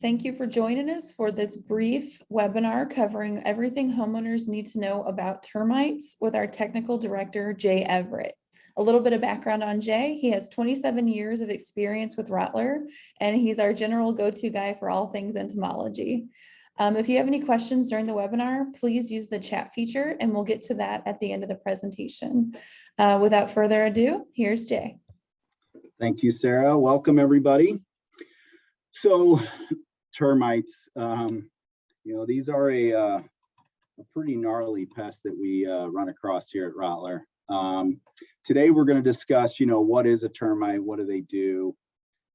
Thank you for joining us for this brief webinar covering everything homeowners need to know about termites with our technical director, Jay Everett. A little bit of background on Jay. He has 27 years of experience with Rottler, and he's our general go-to guy for all things entomology. If you have any questions during the webinar, please use the chat feature and we'll get to that at the end of the presentation. Without further ado, here's Jay. Thank you, Sarah. Welcome, everybody. So termites, these are a pretty gnarly pest that we run across here at Rottler. Today, we're going to discuss, what is a termite? What do they do?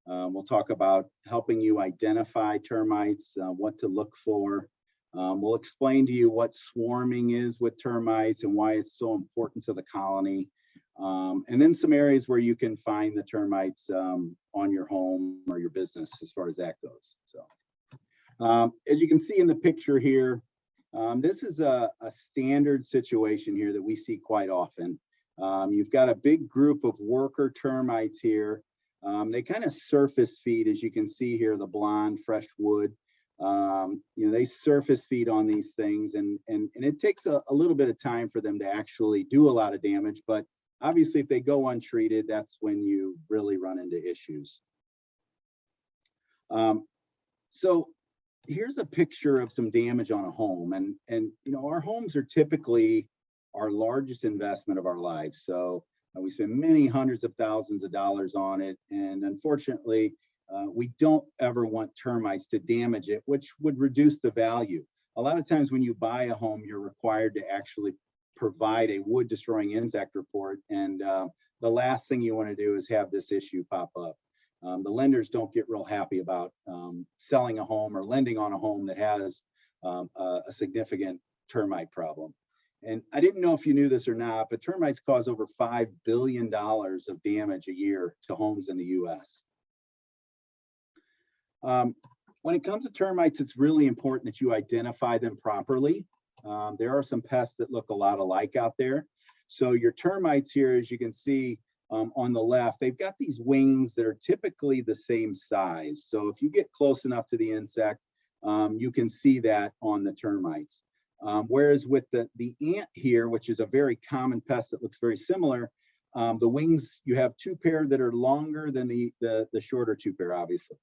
We'll talk about helping you identify termites, what to look for. We'll explain to you what swarming is with termites and why it's so important to the colony. And then some areas where you can find the termites on your home or your business as far as that goes. So as you can see in the picture here, this is a standard situation here that we see quite often. You've got a big group of worker termites here. They kind of surface feed, as you can see here, the blonde fresh wood. They surface feed on these things, and it takes a little bit of time for them to actually do a lot of damage. But obviously, if they go untreated, that's when you really run into issues. So here's a picture of some damage on a home, and our homes are typically our largest investment of our lives. So we spend many hundreds of thousands of dollars on it, and unfortunately, we don't ever want termites to damage it, which would reduce the value. A lot of times when you buy a home, you're required to actually provide a wood destroying insect report, and the last thing you want to do is have this issue pop up. The lenders don't get real happy about selling a home or lending on a home that has a significant termite problem. And I didn't know if you knew this or not, but termites cause over $5 billion of damage a year to homes in the US. When it comes to termites, it's really important that you identify them properly. There are some pests that look a lot alike out there. So your termites here, as you can see on the left, they've got these wings that are typically the same size. So if you get close enough to the insect, you can see that on the termites. Whereas with the ant here, which is a very common pest that looks very similar, the wings, you have two pair that are longer than the shorter two pair, obviously.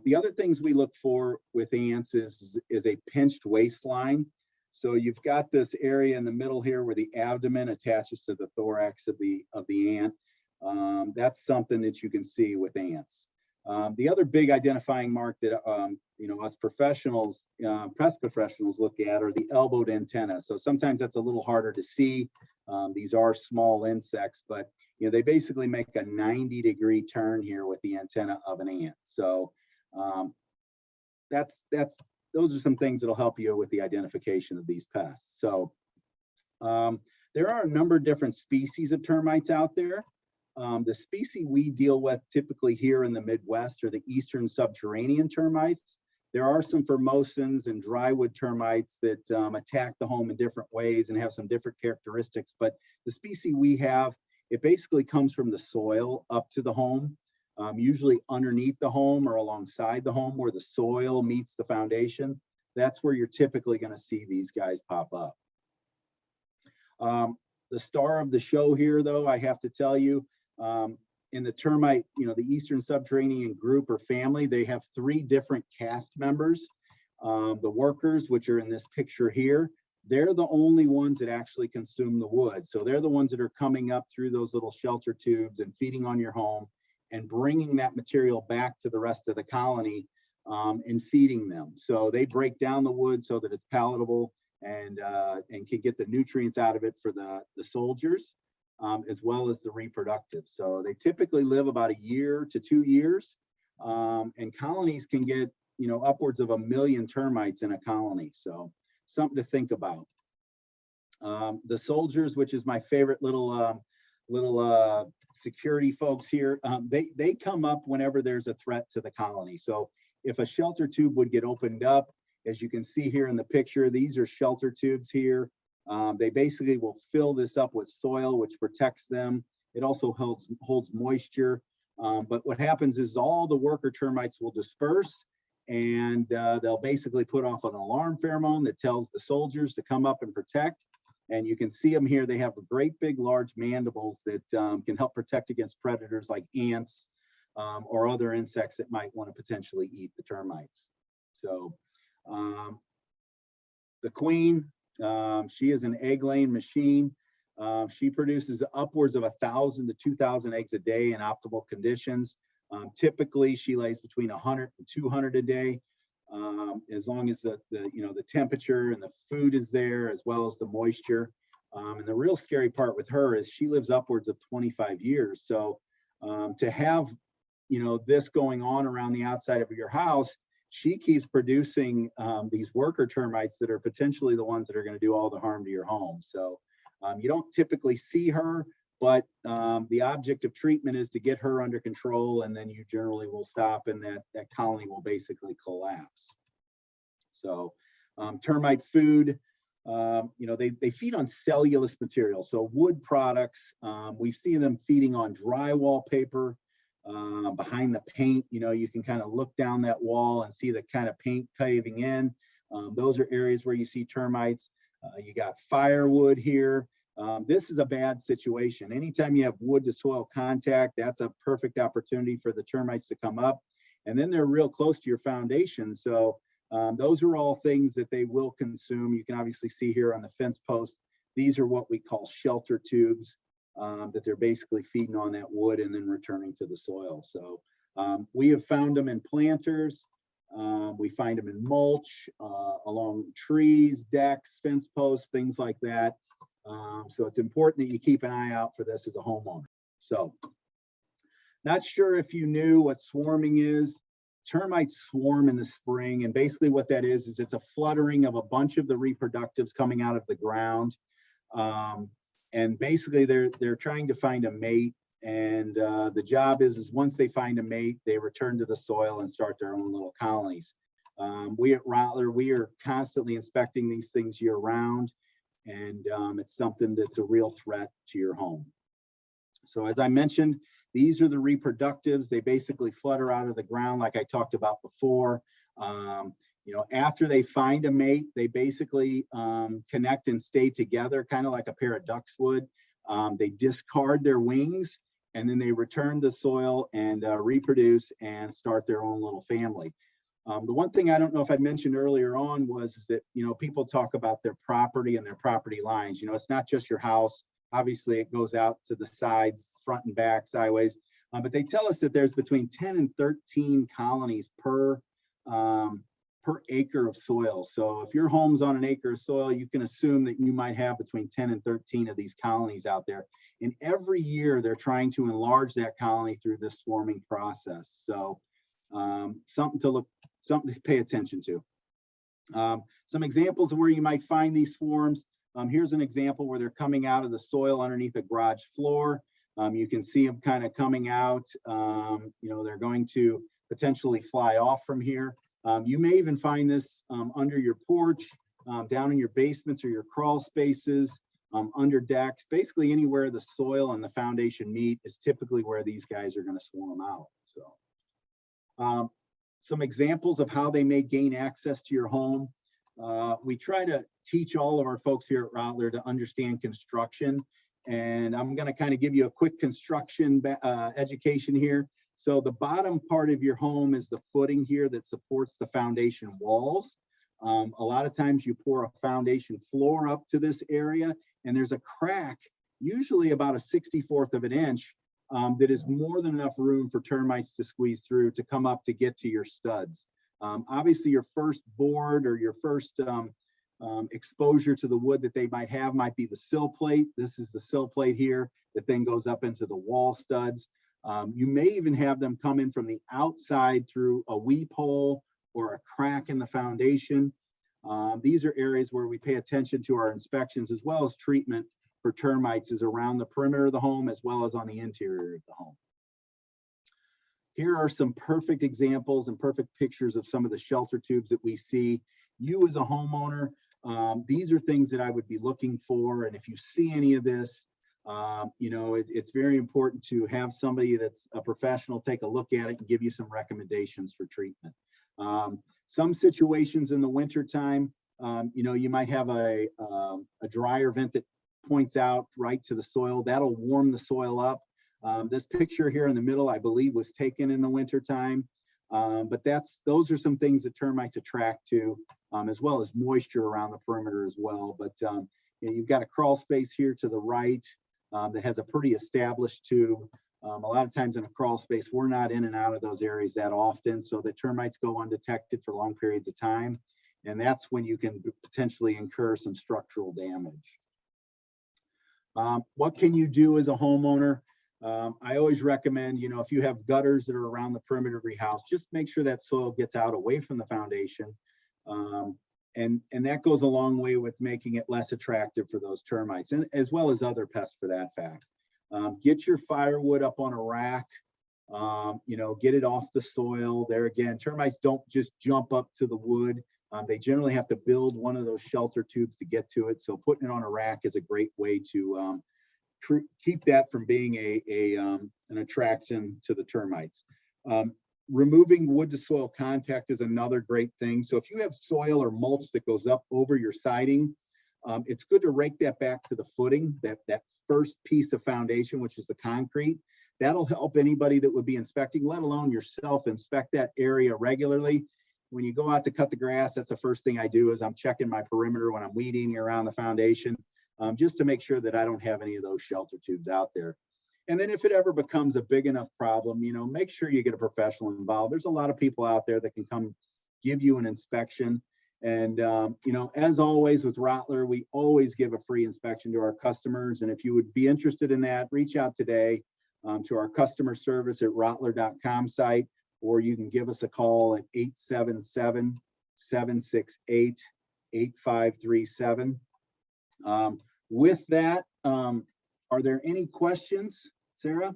The other things we look for with ants is a pinched waistline. So you've got this area in the middle here where the abdomen attaches to the thorax of the ant. That's something that you can see with ants. The other big identifying mark that us professionals, pest professionals look at are the elbowed antenna. So sometimes that's a little harder to see. These are small insects, but they basically make a 90-degree turn here with the antenna of an ant. So those are some things that'll help you with the identification of these pests. So there are a number of different species of termites out there. The species we deal with typically here in the Midwest are the eastern subterranean termites. There are some formosans and drywood termites that attack the home in different ways and have some different characteristics. But the species we have, it basically comes from the soil up to the home, usually underneath the home or alongside the home where the soil meets the foundation. That's where you're typically going to see these guys pop up. The star of the show here, though, I have to tell you, in the termite, the eastern subterranean group or family, they have three different caste members. The workers, which are in this picture here, they're the only ones that actually consume the wood. So they're the ones that are coming up through those little shelter tubes and feeding on your home and bringing that material back to the rest of the colony and feeding them. So they break down the wood so that it's palatable and can get the nutrients out of it for the soldiers. As well as the reproductive. So they typically live about 1 year to 2 years, and colonies can get, upwards of 1 million termites in a colony. So something to think about. The soldiers, which is my favorite little security folks here, they come up whenever there's a threat to the colony. So if a shelter tube would get opened up, as you can see here in the picture, these are shelter tubes here. They basically will fill this up with soil, which protects them. It also holds moisture. But what happens is all the worker termites will disperse and they'll basically put off an alarm pheromone that tells the soldiers to come up and protect. And you can see them here. They have great big large mandibles that can help protect against predators like ants or other insects that might want to potentially eat the termites. So the queen, she is an egg-laying machine. She produces upwards of 1,000 to 2,000 eggs a day in optimal conditions. Typically, she lays between 100 and 200 a day, as long as the temperature and the food is there, as well as the moisture. And the real scary part with her is she lives upwards of 25 years. So to have this going on around the outside of your house, she keeps producing these worker termites that are potentially the ones that are going to do all the harm to your home. So you don't typically see her, but the object of treatment is to get her under control, and then you generally will stop, and that colony will basically collapse. So termite food, they feed on cellulose material, so wood products. We see them feeding on drywall paper, behind the paint. You can kind of look down that wall and see the kind of paint caving in. Those are areas where you see termites. You got firewood here. This is a bad situation. Anytime you have wood to soil contact, that's a perfect opportunity for the termites to come up. And then they're real close to your foundation. So those are all things that they will consume. You can obviously see here on the fence post, these are what we call shelter tubes, that they're basically feeding on that wood and then returning to the soil. So we have found them in planters. We find them in mulch, along trees, decks, fence posts, things like that. So it's important that you keep an eye out for this as a homeowner. So not sure if you knew what swarming is. Termites swarm in the spring, and basically what that is it's a fluttering of a bunch of the reproductives coming out of the ground. And basically they're trying to find a mate, and the job is once they find a mate, they return to the soil and start their own little colonies. We at Rottler, we are constantly inspecting these things year round, and it's something that's a real threat to your home. So as I mentioned, these are the reproductives. They basically flutter out of the ground like I talked about before. After they find a mate, they basically connect and stay together, kind of like a pair of ducks would. They discard their wings, and then they return to soil and reproduce and start their own little family. The one thing I don't know if I mentioned earlier on is that, people talk about their property and their property lines. It's not just your house. Obviously, it goes out to the sides, front and back, sideways. But they tell us that there's between 10 and 13 colonies per acre of soil. So if your home's on an acre of soil, you can assume that you might have between 10 and 13 of these colonies out there. And every year they're trying to enlarge that colony through this swarming process. So something to pay attention to. Some examples of where you might find these swarms. Here's an example where they're coming out of the soil underneath a garage floor. You can see them kind of coming out. They're going to potentially fly off from here. You may even find this under your porch, down in your basements or your crawl spaces, under decks. Basically anywhere the soil and the foundation meet is typically where these guys are going to swarm out. So some examples of how they may gain access to your home. We try to teach all of our folks here at Rottler to understand construction, and I'm going to kind of give you a quick construction education here. So the bottom part of your home is the footing here that supports the foundation walls. A lot of times you pour a foundation floor up to this area, and there's a crack, usually about a 1/64 of an inch, that is more than enough room for termites to squeeze through to come up to get to your studs. Obviously, your first board or your first exposure to the wood that they might be the sill plate. This is the sill plate here that then goes up into the wall studs. You may even have them come in from the outside through a weep hole or a crack in the foundation. These are areas where we pay attention to our inspections, as well as treatment for termites is around the perimeter of the home, as well as on the interior of the home. Here are some perfect examples and perfect pictures of some of the shelter tubes that we see. You as a homeowner, these are things that I would be looking for. And if you see any of this, it's very important to have somebody that's a professional take a look at it and give you some recommendations for treatment. Some situations in the wintertime, you might have a dryer vent that points out right to the soil. That'll warm the soil up. This picture here in the middle, I believe, was taken in the wintertime. But those are some things that termites attract to, as well as moisture around the perimeter as well. But you've got a crawl space here to the right that has a pretty established tube. A lot of times in a crawl space, we're not in and out of those areas that often, so the termites go undetected for long periods of time. And that's when you can potentially incur some structural damage. What can you do as a homeowner? I always recommend, if you have gutters that are around the perimeter of your house, just make sure that soil gets out away from the foundation. And that goes a long way with making it less attractive for those termites, and as well as other pests for that fact. Get your firewood up on a rack, get it off the soil. There again, termites don't just jump up to the wood. They generally have to build one of those shelter tubes to get to it. So putting it on a rack is a great way to keep that from being an attraction to the termites. Removing wood to soil contact is another great thing. So if you have soil or mulch that goes up over your siding, it's good to rake that back to the footing, that first piece of foundation, which is the concrete. That'll help anybody that would be inspecting, let alone yourself, inspect that area regularly. When you go out to cut the grass, that's the first thing I do is I'm checking my perimeter when I'm weeding around the foundation, just to make sure that I don't have any of those shelter tubes out there. And then if it ever becomes a big enough problem, make sure you get a professional involved. There's a lot of people out there that can come give you an inspection. And, as always with Rottler, we always give a free inspection to our customers. And if you would be interested in that, reach out today to our customer service at rottler.com site, or you can give us a call at 877-768-8537. With that, are there any questions, Sarah?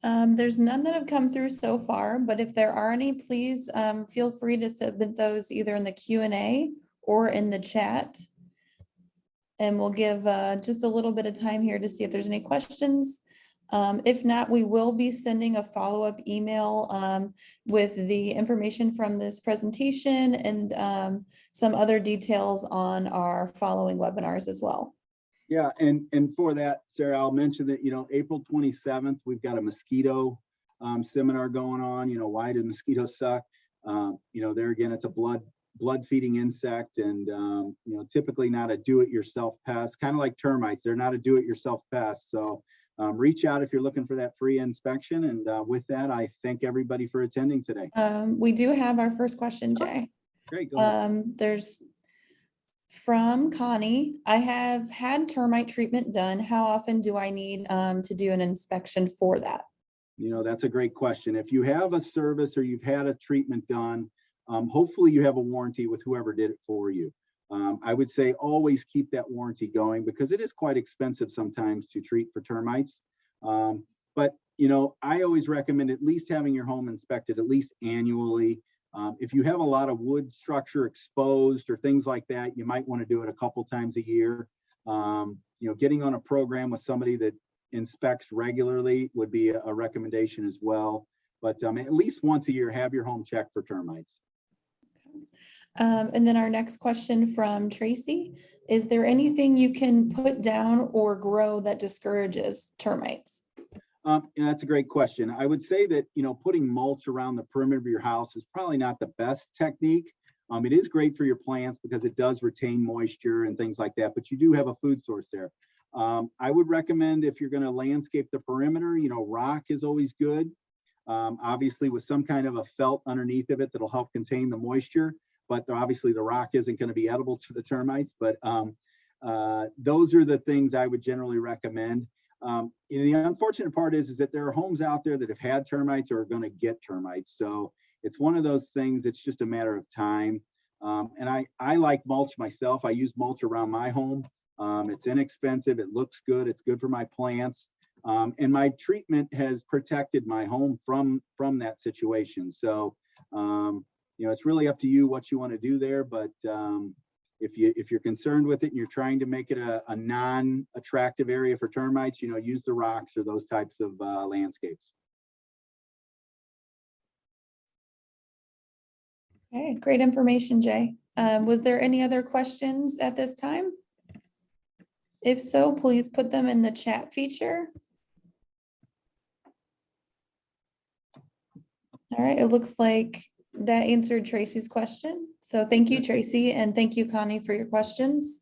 There's none that have come through so far, but if there are any, please feel free to submit those either in the Q&A or in the chat. And we'll give just a little bit of time here to see if there's any questions. If not, we will be sending a follow-up email with the information from this presentation and some other details on our following webinars as well. Yeah, and for that, Sarah, I'll mention that, April 27th, we've got a mosquito seminar going on. Why do mosquitoes suck? There again, it's a blood feeding insect, and typically not a do-it-yourself pest, kind of like termites. They're not a do-it-yourself pest. So reach out if you're looking for that free inspection. And with that, I thank everybody for attending today. We do have our first question, Jay. Great, go ahead. There's from Connie. I have had termite treatment done. How often do I need to do an inspection for that? That's a great question. If you have a service or you've had a treatment done, hopefully you have a warranty with whoever did it for you. I would say always keep that warranty going, because it is quite expensive sometimes to treat for termites. But I always recommend at least having your home inspected at least annually. If you have a lot of wood structure exposed or things like that, you might want to do it a couple times a year. Getting on a program with somebody that inspects regularly would be a recommendation as well. But at least once a year, have your home checked for termites. And then our next question from Tracy, is there anything you can put down or grow that discourages termites? That's a great question. I would say that, putting mulch around the perimeter of your house is probably not the best technique. It is great for your plants because it does retain moisture and things like that, but you do have a food source there. I would recommend, if you're going to landscape the perimeter, rock is always good. Obviously with some kind of a felt underneath of it that'll help contain the moisture, but obviously the rock isn't going to be edible to the termites. But those are the things I would generally recommend. The unfortunate part is that there are homes out there that have had termites or are going to get termites. So it's one of those things, it's just a matter of time. And I like mulch myself. I use mulch around my home. It's inexpensive. It looks good. It's good for my plants. And my treatment has protected my home from that situation. So, it's really up to you what you want to do there. But if you're concerned with it and you're trying to make it a non-attractive area for termites, use the rocks or those types of landscapes. Okay, great information, Jay. Was there any other questions at this time? If so, please put them in the chat feature. All right, it looks like that answered Tracy's question. So thank you, Tracy, and thank you, Connie, for your questions.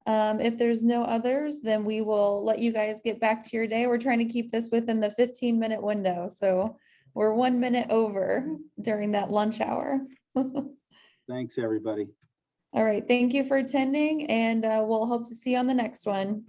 If there's no others, then we will let you guys get back to your day. We're trying to keep this within the 15-minute window. So we're 1 minute over during that lunch hour. Thanks, everybody. All right, thank you for attending, and we'll hope to see you on the next one.